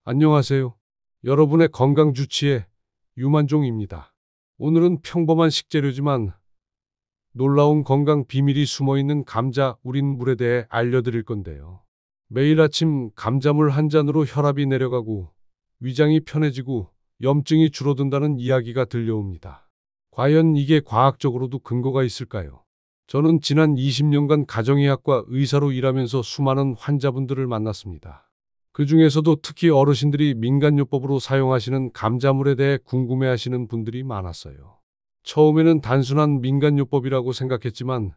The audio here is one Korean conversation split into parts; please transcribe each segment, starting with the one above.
안녕하세요. 여러분의 건강 주치의 유만종입니다. 오늘은 평범한 식재료지만 놀라운 건강 비밀이 숨어 있는 감자 우린 물에 대해 알려드릴 건데요. 매일 아침 감자물 한 잔으로 혈압이 내려가고 위장이 편해지고 염증이 줄어든다는 이야기가 들려옵니다. 과연 이게 과학적으로도 근거가 있을까요? 저는 지난 20년간 가정의학과 의사로 일하면서 수많은 환자분들을 만났습니다. 그 중에서도 특히 어르신들이 민간요법으로 사용하시는 감자물에 대해 궁금해하시는 분들이 많았어요. 처음에는 단순한 민간요법이라고 생각했지만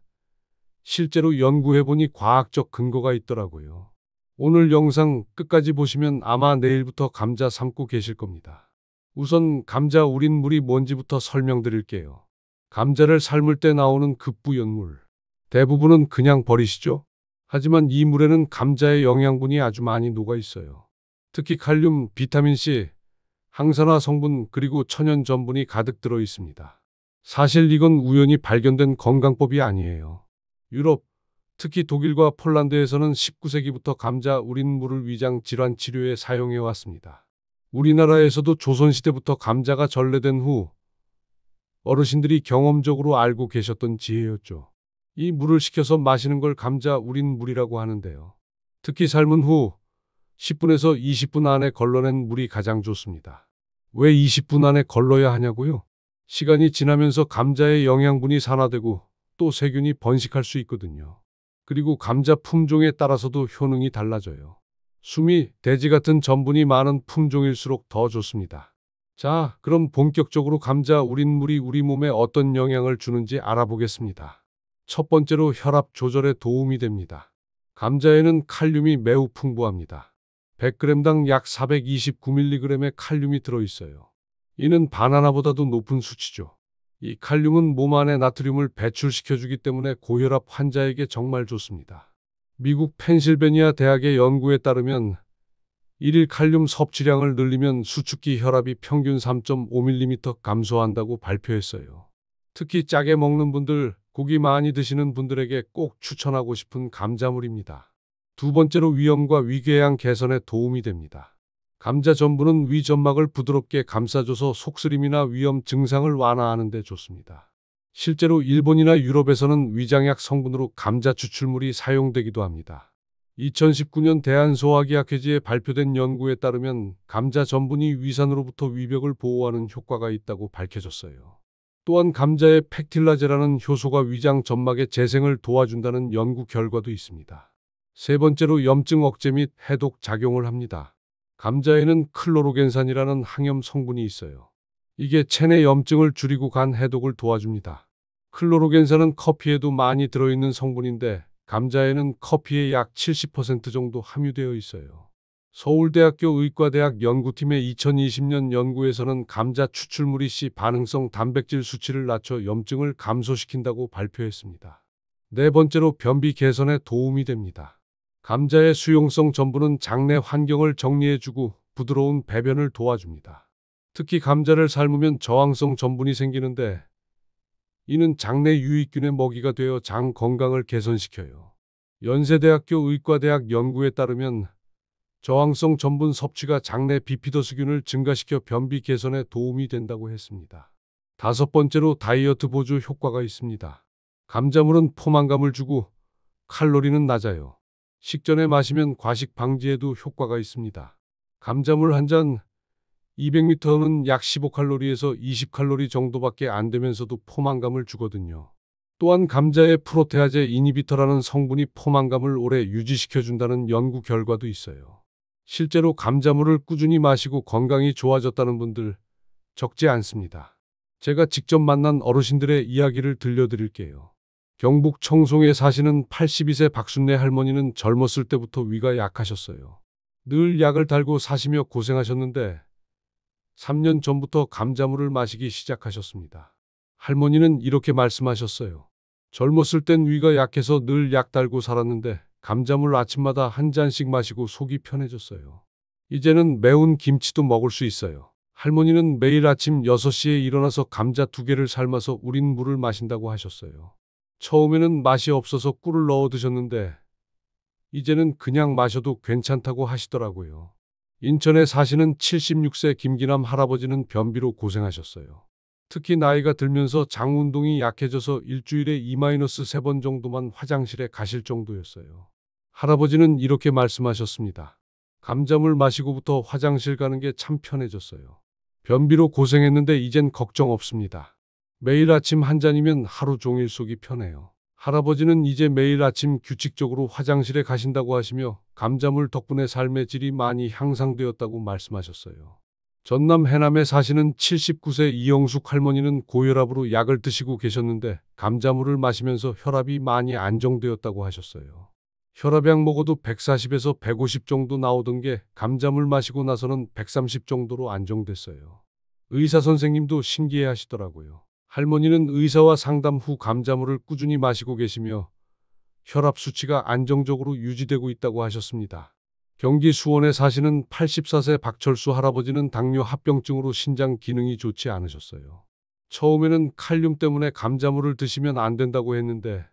실제로 연구해보니 과학적 근거가 있더라고요. 오늘 영상 끝까지 보시면 아마 내일부터 감자 삶고 계실 겁니다. 우선 감자 우린 물이 뭔지부터 설명드릴게요. 감자를 삶을 때 나오는 급부연물. 대부분은 그냥 버리시죠? 하지만 이 물에는 감자의 영양분이 아주 많이 녹아 있어요. 특히 칼륨, 비타민C, 항산화 성분 그리고 천연 전분이 가득 들어 있습니다. 사실 이건 우연히 발견된 건강법이 아니에요. 유럽, 특히 독일과 폴란드에서는 19세기부터 감자 우린 물을 위장 질환 치료에 사용해 왔습니다. 우리나라에서도 조선시대부터 감자가 전래된 후 어르신들이 경험적으로 알고 계셨던 지혜였죠. 이 물을 식혀서 마시는 걸 감자 우린 물이라고 하는데요. 특히 삶은 후 10분에서 20분 안에 걸러낸 물이 가장 좋습니다. 왜 20분 안에 걸러야 하냐고요? 시간이 지나면서 감자의 영양분이 산화되고 또 세균이 번식할 수 있거든요. 그리고 감자 품종에 따라서도 효능이 달라져요. 수미, 돼지 같은 전분이 많은 품종일수록 더 좋습니다. 자, 그럼 본격적으로 감자 우린 물이 우리 몸에 어떤 영향을 주는지 알아보겠습니다. 첫 번째로 혈압 조절에 도움이 됩니다. 감자에는 칼륨이 매우 풍부합니다. 100g당 약 429mg의 칼륨이 들어있어요. 이는 바나나보다도 높은 수치죠. 이 칼륨은 몸 안에 나트륨을 배출시켜주기 때문에 고혈압 환자에게 정말 좋습니다. 미국 펜실베니아 대학의 연구에 따르면 일일 칼륨 섭취량을 늘리면 수축기 혈압이 평균 3.5mm 감소한다고 발표했어요. 특히 짜게 먹는 분들, 고기 많이 드시는 분들에게 꼭 추천하고 싶은 감자물입니다. 두 번째로 위염과 위궤양 개선에 도움이 됩니다. 감자 전분은 위 점막을 부드럽게 감싸줘서 속쓰림이나 위염 증상을 완화하는 데 좋습니다. 실제로 일본이나 유럽에서는 위장약 성분으로 감자 추출물이 사용되기도 합니다. 2019년 대한소화기학회지에 발표된 연구에 따르면 감자 전분이 위산으로부터 위벽을 보호하는 효과가 있다고 밝혀졌어요. 또한 감자의 팩틸라제라는 효소가 위장 점막의 재생을 도와준다는 연구 결과도 있습니다. 세 번째로 염증 억제 및 해독 작용을 합니다. 감자에는 클로로겐산이라는 항염 성분이 있어요. 이게 체내 염증을 줄이고 간 해독을 도와줍니다. 클로로겐산은 커피에도 많이 들어있는 성분인데 감자에는 커피의 약 70% 정도 함유되어 있어요. 서울대학교 의과대학 연구팀의 2020년 연구에서는 감자 추출물이 C 반응성 단백질 수치를 낮춰 염증을 감소시킨다고 발표했습니다. 네 번째로 변비 개선에 도움이 됩니다. 감자의 수용성 전분은 장내 환경을 정리해주고 부드러운 배변을 도와줍니다. 특히 감자를 삶으면 저항성 전분이 생기는데 이는 장내 유익균의 먹이가 되어 장 건강을 개선시켜요. 연세대학교 의과대학 연구에 따르면 저항성 전분 섭취가 장내 비피더스균을 증가시켜 변비 개선에 도움이 된다고 했습니다. 다섯 번째로 다이어트 보조 효과가 있습니다. 감자물은 포만감을 주고 칼로리는 낮아요. 식전에 마시면 과식 방지에도 효과가 있습니다. 감자물 한 잔 200ml는 약 15칼로리에서 20칼로리 정도밖에 안 되면서도 포만감을 주거든요. 또한 감자의 프로테아제 이니비터라는 성분이 포만감을 오래 유지시켜준다는 연구 결과도 있어요. 실제로 감자물을 꾸준히 마시고 건강이 좋아졌다는 분들 적지 않습니다. 제가 직접 만난 어르신들의 이야기를 들려드릴게요. 경북 청송에 사시는 82세 박순례 할머니는 젊었을 때부터 위가 약하셨어요. 늘 약을 달고 사시며 고생하셨는데 3년 전부터 감자물을 마시기 시작하셨습니다. 할머니는 이렇게 말씀하셨어요. 젊었을 땐 위가 약해서 늘 약 달고 살았는데 감자물 아침마다 한 잔씩 마시고 속이 편해졌어요. 이제는 매운 김치도 먹을 수 있어요. 할머니는 매일 아침 6시에 일어나서 감자 2개를 삶아서 우린 물을 마신다고 하셨어요. 처음에는 맛이 없어서 꿀을 넣어 드셨는데 이제는 그냥 마셔도 괜찮다고 하시더라고요. 인천에 사시는 76세 김기남 할아버지는 변비로 고생하셨어요. 특히 나이가 들면서 장 운동이 약해져서 일주일에 2-3번 정도만 화장실에 가실 정도였어요. 할아버지는 이렇게 말씀하셨습니다. 감자물 마시고부터 화장실 가는 게 참 편해졌어요. 변비로 고생했는데 이젠 걱정 없습니다. 매일 아침 한 잔이면 하루 종일 속이 편해요. 할아버지는 이제 매일 아침 규칙적으로 화장실에 가신다고 하시며 감자물 덕분에 삶의 질이 많이 향상되었다고 말씀하셨어요. 전남 해남에 사시는 79세 이영숙 할머니는 고혈압으로 약을 드시고 계셨는데 감자물을 마시면서 혈압이 많이 안정되었다고 하셨어요. 혈압약 먹어도 140에서 150 정도 나오던 게 감자물 마시고 나서는 130 정도로 안정됐어요. 의사 선생님도 신기해 하시더라고요. 할머니는 의사와 상담 후 감자물을 꾸준히 마시고 계시며 혈압 수치가 안정적으로 유지되고 있다고 하셨습니다. 경기 수원에 사시는 84세 박철수 할아버지는 당뇨 합병증으로 신장 기능이 좋지 않으셨어요. 처음에는 칼륨 때문에 감자물을 드시면 안 된다고 했는데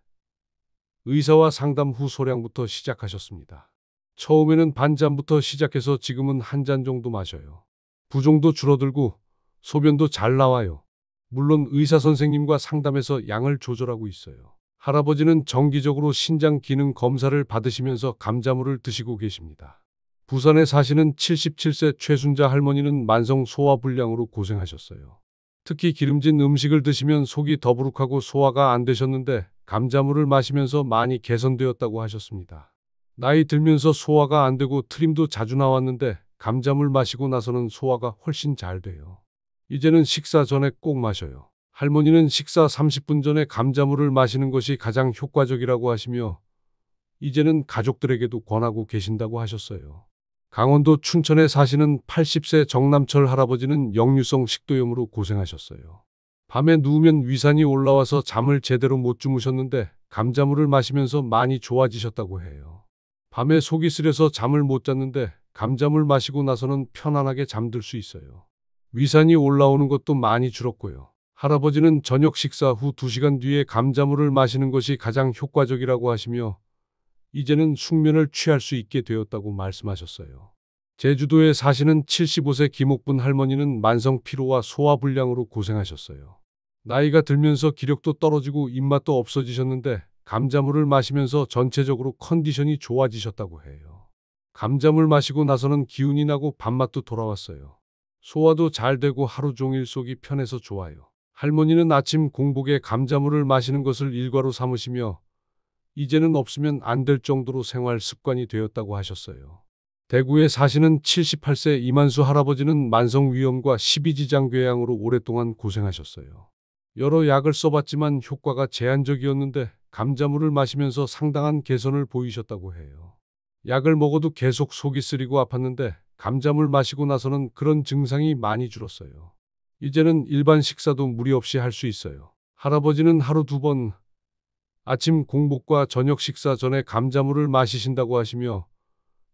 의사와 상담 후 소량부터 시작하셨습니다. 처음에는 반잔부터 시작해서 지금은 한 잔 정도 마셔요. 부종도 줄어들고 소변도 잘 나와요. 물론 의사 선생님과 상담해서 양을 조절하고 있어요. 할아버지는 정기적으로 신장 기능 검사를 받으시면서 감자물을 드시고 계십니다. 부산에 사시는 77세 최순자 할머니는 만성 소화불량으로 고생하셨어요. 특히 기름진 음식을 드시면 속이 더부룩하고 소화가 안 되셨는데 감자물을 마시면서 많이 개선되었다고 하셨습니다. 나이 들면서 소화가 안 되고 트림도 자주 나왔는데 감자물 마시고 나서는 소화가 훨씬 잘 돼요. 이제는 식사 전에 꼭 마셔요. 할머니는 식사 30분 전에 감자물을 마시는 것이 가장 효과적이라고 하시며 이제는 가족들에게도 권하고 계신다고 하셨어요. 강원도 춘천에 사시는 80세 정남철 할아버지는 역류성 식도염으로 고생하셨어요. 밤에 누우면 위산이 올라와서 잠을 제대로 못 주무셨는데 감자물을 마시면서 많이 좋아지셨다고 해요. 밤에 속이 쓰려서 잠을 못 잤는데 감자물 마시고 나서는 편안하게 잠들 수 있어요. 위산이 올라오는 것도 많이 줄었고요. 할아버지는 저녁 식사 후 2시간 뒤에 감자물을 마시는 것이 가장 효과적이라고 하시며 이제는 숙면을 취할 수 있게 되었다고 말씀하셨어요. 제주도에 사시는 75세 김옥분 할머니는 만성 피로와 소화불량으로 고생하셨어요. 나이가 들면서 기력도 떨어지고 입맛도 없어지셨는데 감자물을 마시면서 전체적으로 컨디션이 좋아지셨다고 해요. 감자물 마시고 나서는 기운이 나고 밥맛도 돌아왔어요. 소화도 잘 되고 하루 종일 속이 편해서 좋아요. 할머니는 아침 공복에 감자물을 마시는 것을 일과로 삼으시며 이제는 없으면 안 될 정도로 생활 습관이 되었다고 하셨어요. 대구에 사시는 78세 이만수 할아버지는 만성위염과 십이지장궤양으로 오랫동안 고생하셨어요. 여러 약을 써봤지만 효과가 제한적이었는데 감자물을 마시면서 상당한 개선을 보이셨다고 해요. 약을 먹어도 계속 속이 쓰리고 아팠는데 감자물 마시고 나서는 그런 증상이 많이 줄었어요. 이제는 일반 식사도 무리 없이 할 수 있어요. 할아버지는 하루 2번 아침 공복과 저녁 식사 전에 감자물을 마시신다고 하시며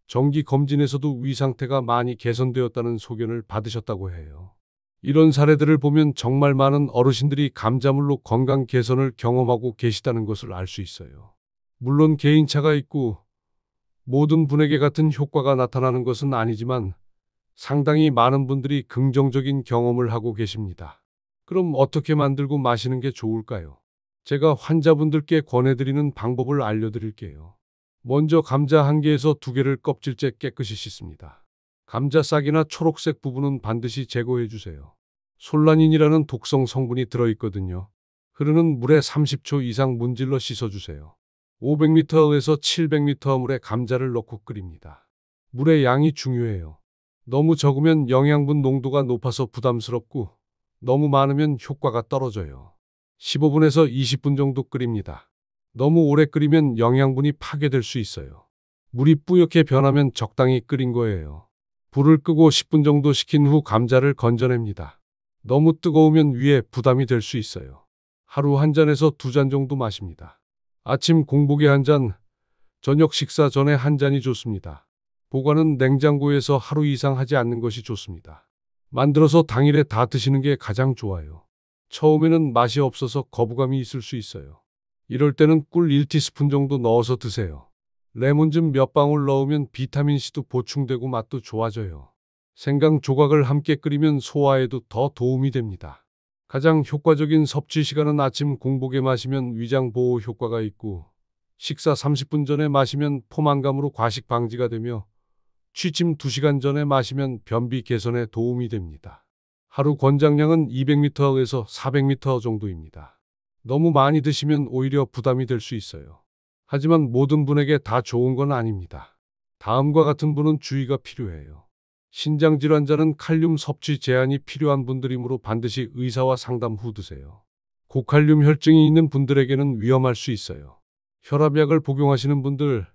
정기 검진에서도 위 상태가 많이 개선되었다는 소견을 받으셨다고 해요. 이런 사례들을 보면 정말 많은 어르신들이 감자물로 건강 개선을 경험하고 계시다는 것을 알 수 있어요. 물론 개인차가 있고 모든 분에게 같은 효과가 나타나는 것은 아니지만 상당히 많은 분들이 긍정적인 경험을 하고 계십니다. 그럼 어떻게 만들고 마시는 게 좋을까요? 제가 환자분들께 권해드리는 방법을 알려드릴게요. 먼저 감자 1개에서 2개를 껍질째 깨끗이 씻습니다. 감자 싹이나 초록색 부분은 반드시 제거해 주세요. 솔라닌이라는 독성 성분이 들어있거든요. 흐르는 물에 30초 이상 문질러 씻어주세요. 500ml에서 700ml 물에 감자를 넣고 끓입니다. 물의 양이 중요해요. 너무 적으면 영양분 농도가 높아서 부담스럽고 너무 많으면 효과가 떨어져요. 15분에서 20분 정도 끓입니다. 너무 오래 끓이면 영양분이 파괴될 수 있어요. 물이 뿌옇게 변하면 적당히 끓인 거예요. 불을 끄고 10분 정도 식힌 후 감자를 건져냅니다. 너무 뜨거우면 위에 부담이 될 수 있어요. 하루 1잔에서 2잔 정도 마십니다. 아침 공복에 1잔, 저녁 식사 전에 1잔이 좋습니다. 보관은 냉장고에서 하루 이상 하지 않는 것이 좋습니다. 만들어서 당일에 다 드시는 게 가장 좋아요. 처음에는 맛이 없어서 거부감이 있을 수 있어요. 이럴 때는 꿀 1티스푼 정도 넣어서 드세요. 레몬즙 몇 방울 넣으면 비타민C도 보충되고 맛도 좋아져요. 생강 조각을 함께 끓이면 소화에도 더 도움이 됩니다. 가장 효과적인 섭취 시간은 아침 공복에 마시면 위장 보호 효과가 있고 식사 30분 전에 마시면 포만감으로 과식 방지가 되며 취침 2시간 전에 마시면 변비 개선에 도움이 됩니다. 하루 권장량은 200ml에서 400ml 정도입니다. 너무 많이 드시면 오히려 부담이 될 수 있어요. 하지만 모든 분에게 다 좋은 건 아닙니다. 다음과 같은 분은 주의가 필요해요. 신장질환자는 칼륨 섭취 제한이 필요한 분들이므로 반드시 의사와 상담 후 드세요. 고칼륨 혈증이 있는 분들에게는 위험할 수 있어요. 혈압약을 복용하시는 분들,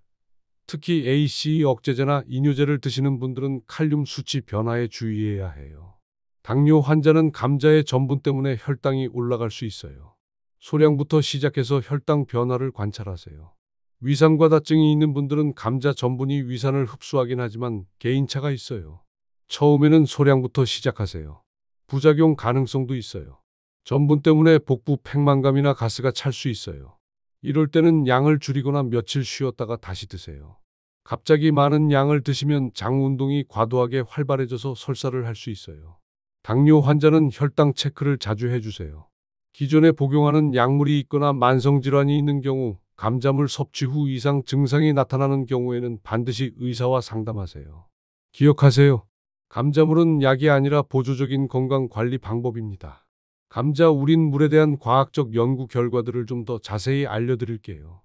특히 ACE 억제제나 이뇨제를 드시는 분들은 칼륨 수치 변화에 주의해야 해요. 당뇨 환자는 감자의 전분 때문에 혈당이 올라갈 수 있어요. 소량부터 시작해서 혈당 변화를 관찰하세요. 위산과다증이 있는 분들은 감자 전분이 위산을 흡수하긴 하지만 개인차가 있어요. 처음에는 소량부터 시작하세요. 부작용 가능성도 있어요. 전분 때문에 복부 팽만감이나 가스가 찰 수 있어요. 이럴 때는 양을 줄이거나 며칠 쉬었다가 다시 드세요. 갑자기 많은 양을 드시면 장 운동이 과도하게 활발해져서 설사를 할 수 있어요. 당뇨 환자는 혈당 체크를 자주 해주세요. 기존에 복용하는 약물이 있거나 만성질환이 있는 경우, 감자물 섭취 후 이상 증상이 나타나는 경우에는 반드시 의사와 상담하세요. 기억하세요. 감자물은 약이 아니라 보조적인 건강관리 방법입니다. 감자 우린 물에 대한 과학적 연구 결과들을 좀 더 자세히 알려드릴게요.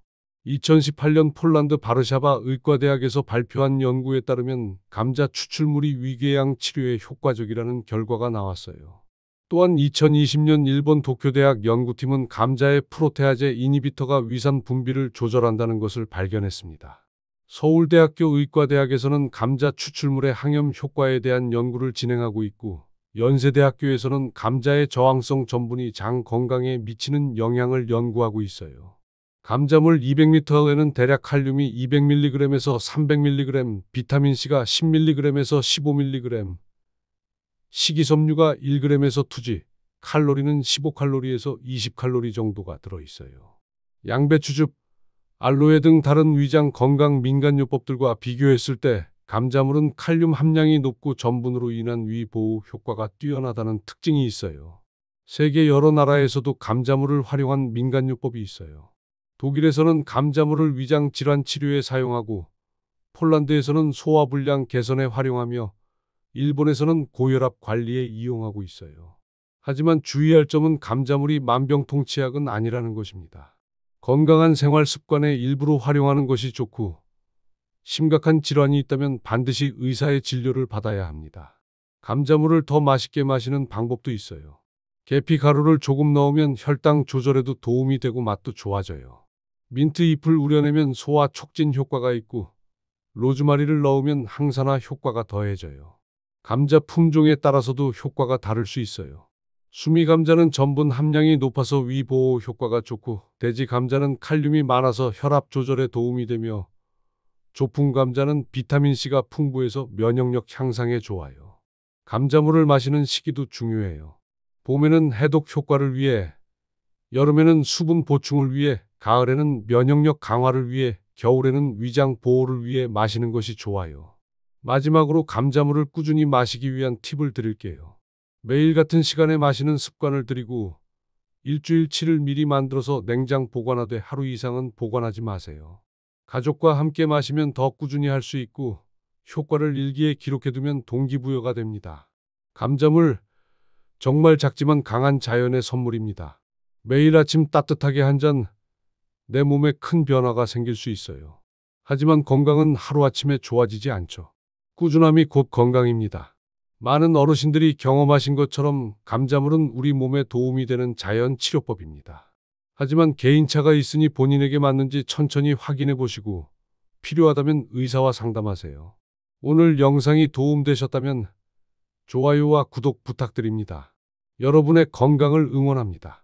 2018년 폴란드 바르샤바 의과대학에서 발표한 연구에 따르면 감자 추출물이 위궤양 치료에 효과적이라는 결과가 나왔어요. 또한 2020년 일본 도쿄대학 연구팀은 감자의 프로테아제 이니비터가 위산 분비를 조절한다는 것을 발견했습니다. 서울대학교 의과대학에서는 감자 추출물의 항염 효과에 대한 연구를 진행하고 있고, 연세대학교에서는 감자의 저항성 전분이 장 건강에 미치는 영향을 연구하고 있어요. 감자물 200ml에는 대략 칼륨이 200mg에서 300mg, 비타민C가 10mg에서 15mg, 식이섬유가 1g에서 2g, 칼로리는 15칼로리에서 20칼로리 정도가 들어있어요. 양배추즙, 알로에 등 다른 위장 건강 민간요법들과 비교했을 때 감자물은 칼륨 함량이 높고 전분으로 인한 위 보호 효과가 뛰어나다는 특징이 있어요. 세계 여러 나라에서도 감자물을 활용한 민간요법이 있어요. 독일에서는 감자물을 위장 질환 치료에 사용하고, 폴란드에서는 소화불량 개선에 활용하며, 일본에서는 고혈압 관리에 이용하고 있어요. 하지만 주의할 점은 감자물이 만병통치약은 아니라는 것입니다. 건강한 생활 습관의 일부로 활용하는 것이 좋고, 심각한 질환이 있다면 반드시 의사의 진료를 받아야 합니다. 감자물을 더 맛있게 마시는 방법도 있어요. 계피 가루를 조금 넣으면 혈당 조절에도 도움이 되고 맛도 좋아져요. 민트 잎을 우려내면 소화 촉진 효과가 있고, 로즈마리를 넣으면 항산화 효과가 더해져요. 감자 품종에 따라서도 효과가 다를 수 있어요. 수미 감자는 전분 함량이 높아서 위 보호 효과가 좋고, 돼지 감자는 칼륨이 많아서 혈압 조절에 도움이 되며, 조풍 감자는 비타민C가 풍부해서 면역력 향상에 좋아요. 감자물을 마시는 시기도 중요해요. 봄에는 해독 효과를 위해, 여름에는 수분 보충을 위해, 가을에는 면역력 강화를 위해, 겨울에는 위장 보호를 위해 마시는 것이 좋아요. 마지막으로 감자물을 꾸준히 마시기 위한 팁을 드릴게요. 매일 같은 시간에 마시는 습관을 들이고, 일주일치를 미리 만들어서 냉장 보관하되 하루 이상은 보관하지 마세요. 가족과 함께 마시면 더 꾸준히 할 수 있고, 효과를 일기에 기록해두면 동기부여가 됩니다. 감자물, 정말 작지만 강한 자연의 선물입니다. 매일 아침 따뜻하게 한 잔, 내 몸에 큰 변화가 생길 수 있어요. 하지만 건강은 하루아침에 좋아지지 않죠. 꾸준함이 곧 건강입니다. 많은 어르신들이 경험하신 것처럼 감자물은 우리 몸에 도움이 되는 자연 치료법입니다. 하지만 개인차가 있으니 본인에게 맞는지 천천히 확인해 보시고, 필요하다면 의사와 상담하세요. 오늘 영상이 도움되셨다면 좋아요와 구독 부탁드립니다. 여러분의 건강을 응원합니다.